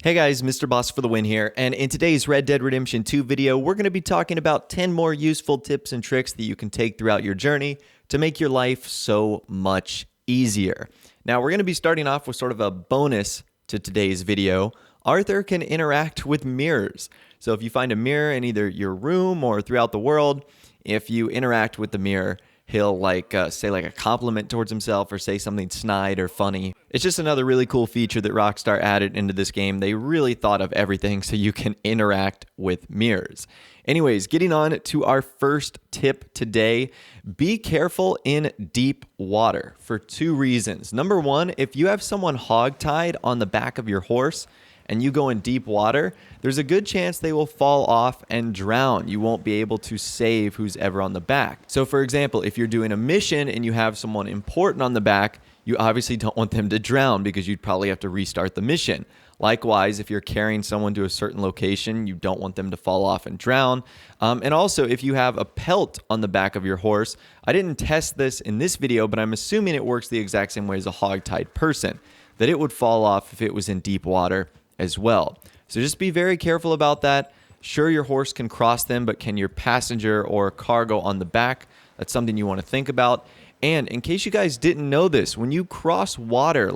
Hey guys, Mr. Boss for the win here, and in today's Red Dead Redemption 2 video, we're going to be talking about 10 more useful tips and tricks that you can take throughout your journey to make your life so much easier. Now, we're going to be starting off with sort of a bonus to today's video. Arthur can interact with mirrors. So if you find a mirror in either your room or throughout the world, if you interact with the mirror, he'll say a compliment towards himself or say something snide or funny. It's just another really cool feature that Rockstar added into this game. They really thought of everything so you can interact with mirrors. Anyways, getting on to our first tip today, be careful in deep water for two reasons. Number one, if you have someone hogtied on the back of your horse, and you go in deep water, there's a good chance they will fall off and drown. You won't be able to save who's ever on the back. So for example, if you're doing a mission and you have someone important on the back, you obviously don't want them to drown because you'd probably have to restart the mission. Likewise, if you're carrying someone to a certain location, you don't want them to fall off and drown. And also, if you have a pelt on the back of your horse, I didn't test this in this video, but I'm assuming it works the exact same way as a hog-tied person, that it would fall off if it was in deep water as well. So just be very careful about that. Sure, your horse can cross them, but can your passenger or cargo on the back? That's something you want to think about. And in case you guys didn't know this, when you cross water,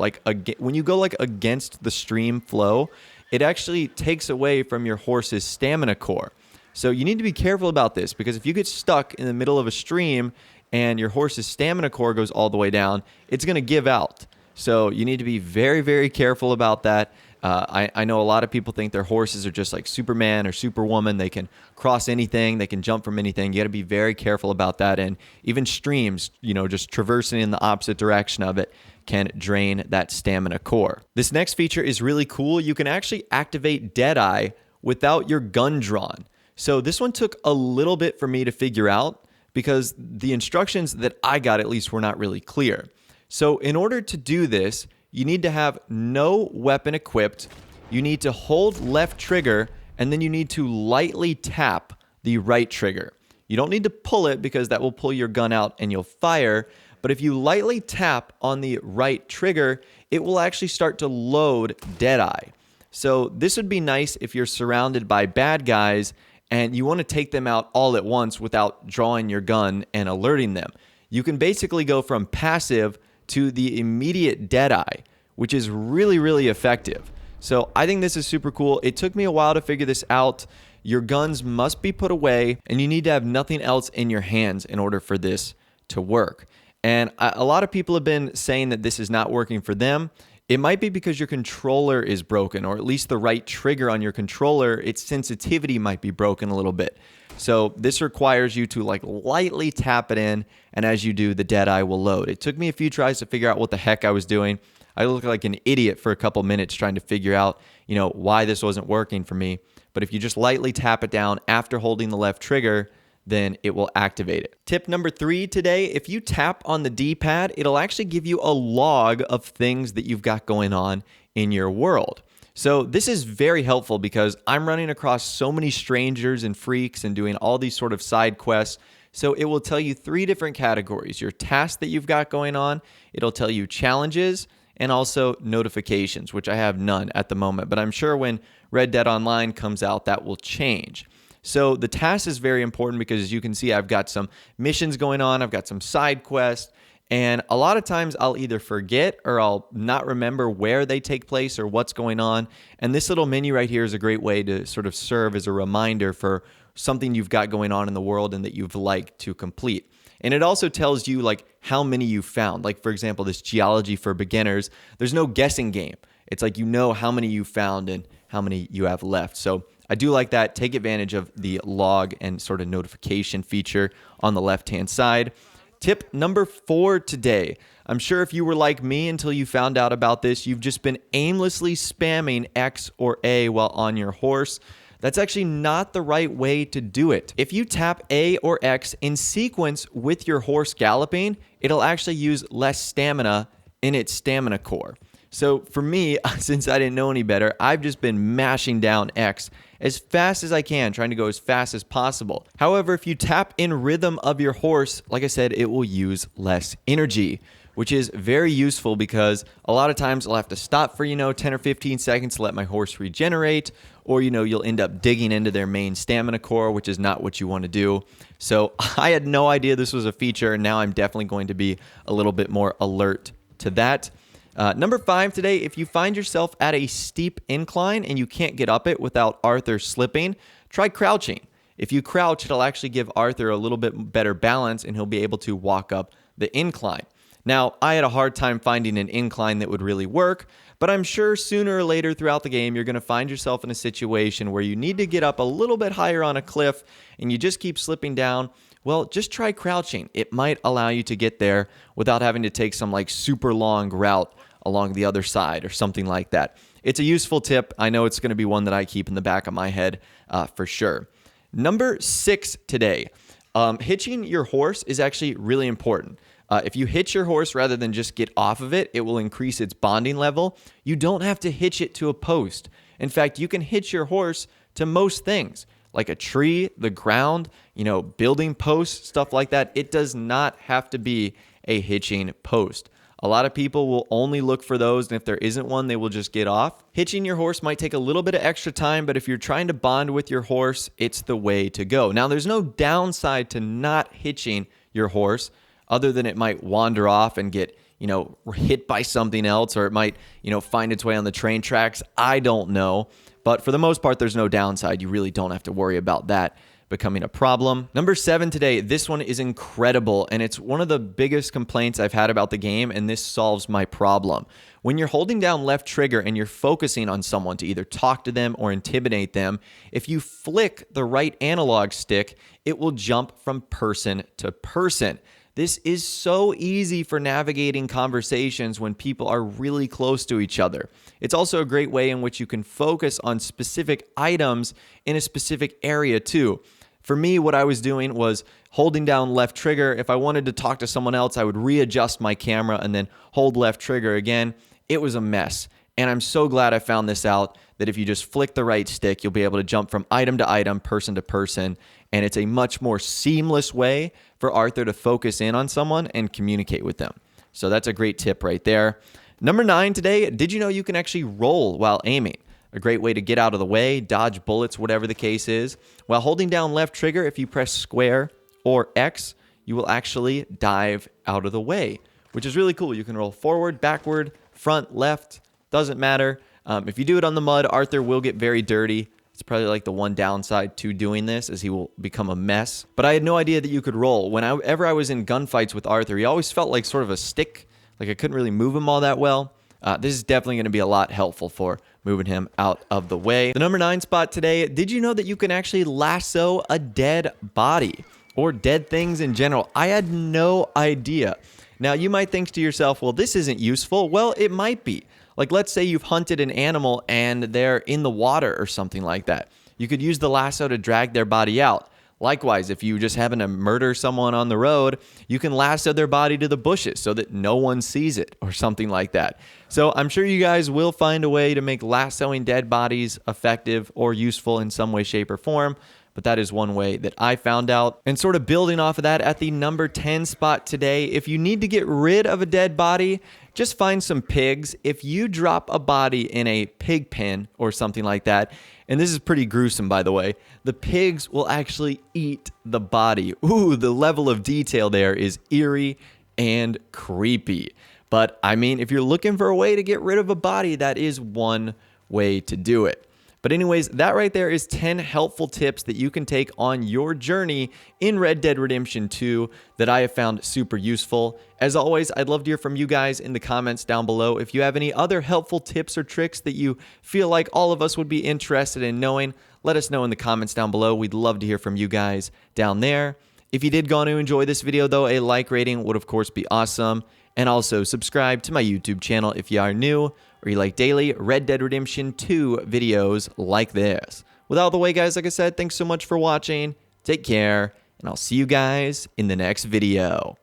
when you go against the stream flow, it actually takes away from your horse's stamina core. So you need to be careful about this, because if you get stuck in the middle of a stream and your horse's stamina core goes all the way down, it's going to give out. So you need to be very, very careful about that. I know a lot of people think their horses are just like Superman or Superwoman. They can cross anything. They can jump from anything. You got to be very careful about that. And even streams, just traversing in the opposite direction of it can drain that stamina core. This next feature is really cool. You can actually activate Deadeye without your gun drawn. So this one took a little bit for me to figure out because the instructions that I got at least were not really clear. So in order to do this, you need to have no weapon equipped, you need to hold left trigger, and then you need to lightly tap the right trigger. You don't need to pull it because that will pull your gun out and you'll fire, but if you lightly tap on the right trigger, it will actually start to load Deadeye. So this would be nice if you're surrounded by bad guys and you want to take them out all at once without drawing your gun and alerting them. You can basically go from passive to the immediate Deadeye, which is really, really effective. So I think this is super cool. It took me a while to figure this out. Your guns must be put away, and you need to have nothing else in your hands in order for this to work. And a lot of people have been saying that this is not working for them. It might be because your controller is broken, or at least the right trigger on your controller, its sensitivity might be broken a little bit. So this requires you to lightly tap it in, and as you do, the Deadeye will load. It took me a few tries to figure out what the heck I was doing. I looked like an idiot for a couple minutes trying to figure out, why this wasn't working for me. But if you just lightly tap it down after holding the left trigger, then it will activate it. Tip number 3 today, if you tap on the D-pad, it'll actually give you a log of things that you've got going on in your world. So this is very helpful because I'm running across so many strangers and freaks and doing all these sort of side quests. So it will tell you 3 different categories: your tasks that you've got going on, it'll tell you challenges, and also notifications, which I have none at the moment. But I'm sure when Red Dead Online comes out, that will change. So the task is very important because, as you can see, I've got some missions going on, I've got some side quests, and a lot of times I'll either forget or I'll not remember where they take place or what's going on. And this little menu right here is a great way to sort of serve as a reminder for something you've got going on in the world and that you've liked to complete. And it also tells you how many you found. For example, this geology for beginners, there's no guessing game. It's how many you found and how many you have left. So I do like that. Take advantage of the log and sort of notification feature on the left-hand side. Tip number 4 today. I'm sure if you were like me until you found out about this, you've just been aimlessly spamming X or A while on your horse. That's actually not the right way to do it. If you tap A or X in sequence with your horse galloping, it'll actually use less stamina in its stamina core. So for me, since I didn't know any better, I've just been mashing down X as fast as I can, trying to go as fast as possible. However, if you tap in rhythm of your horse, like I said, it will use less energy, which is very useful because a lot of times I'll have to stop for, 10 or 15 seconds to let my horse regenerate, or, you'll end up digging into their main stamina core, which is not what you want to do. So I had no idea this was a feature, and now I'm definitely going to be a little bit more alert to that. Number 5 today, if you find yourself at a steep incline and you can't get up it without Arthur slipping, try crouching. If you crouch, it'll actually give Arthur a little bit better balance and he'll be able to walk up the incline. Now, I had a hard time finding an incline that would really work, but I'm sure sooner or later throughout the game, you're going to find yourself in a situation where you need to get up a little bit higher on a cliff and you just keep slipping down. Well, just try crouching. It might allow you to get there without having to take some super long route along the other side or something like that. It's a useful tip. I know it's going to be one that I keep in the back of my head for sure. Number 6 today, hitching your horse is actually really important. If you hitch your horse rather than just get off of it, it will increase its bonding level. You don't have to hitch it to a post. In fact, you can hitch your horse to most things, like a tree, the ground, building posts, stuff like that. It does not have to be a hitching post. A lot of people will only look for those, and if there isn't one, they will just get off. Hitching your horse might take a little bit of extra time, but if you're trying to bond with your horse, it's the way to go. Now, there's no downside to not hitching your horse, other than it might wander off and get, hit by something else, or it might, find its way on the train tracks. I don't know. But for the most part, there's no downside. You really don't have to worry about that becoming a problem. Number 7 today, this one is incredible, and it's one of the biggest complaints I've had about the game, and this solves my problem. When you're holding down left trigger and you're focusing on someone to either talk to them or intimidate them, if you flick the right analog stick, it will jump from person to person. This is so easy for navigating conversations when people are really close to each other. It's also a great way in which you can focus on specific items in a specific area too. For me, what I was doing was holding down left trigger. If I wanted to talk to someone else, I would readjust my camera and then hold left trigger again. It was a mess. And I'm so glad I found this out, that if you just flick the right stick, you'll be able to jump from item to item, person to person. And it's a much more seamless way for Arthur to focus in on someone and communicate with them. So that's a great tip right there. Number 9 today, did you know you can actually roll while aiming? A great way to get out of the way, dodge bullets, whatever the case is. While holding down left trigger, if you press square or X, you will actually dive out of the way, which is really cool. You can roll forward, backward, front, left, doesn't matter. If you do it on the mud, Arthur will get very dirty. It's probably the one downside to doing this, is he will become a mess. But I had no idea that you could roll. Whenever I was in gunfights with Arthur, he always felt like sort of a stick, like I couldn't really move him all that well. This is definitely going to be a lot helpful for moving him out of the way. The number 9 spot today, did you know that you can actually lasso a dead body or dead things in general? I had no idea. Now, you might think to yourself, well, this isn't useful. Well, it might be. Let's say you've hunted an animal and they're in the water or something like that. You could use the lasso to drag their body out. Likewise, if you just happen to murder someone on the road, you can lasso their body to the bushes so that no one sees it or something like that. So I'm sure you guys will find a way to make lassoing dead bodies effective or useful in some way, shape, or form. But that is one way that I found out. And sort of building off of that, at the number 10 spot today, if you need to get rid of a dead body, just find some pigs. If you drop a body in a pig pen or something like that, and this is pretty gruesome, by the way, the pigs will actually eat the body. Ooh, the level of detail there is eerie and creepy. But I mean, if you're looking for a way to get rid of a body, that is one way to do it. But anyways, that right there is 10 helpful tips that you can take on your journey in Red Dead Redemption 2 that I have found super useful. As always, I'd love to hear from you guys in the comments down below. If you have any other helpful tips or tricks that you feel like all of us would be interested in knowing, let us know in the comments down below. We'd love to hear from you guys down there. If you did go on to enjoy this video though, a like rating would of course be awesome. And also subscribe to my YouTube channel if you are new, or you like daily Red Dead Redemption 2 videos like this. With all the way, guys, like I said, thanks so much for watching. Take care, and I'll see you guys in the next video.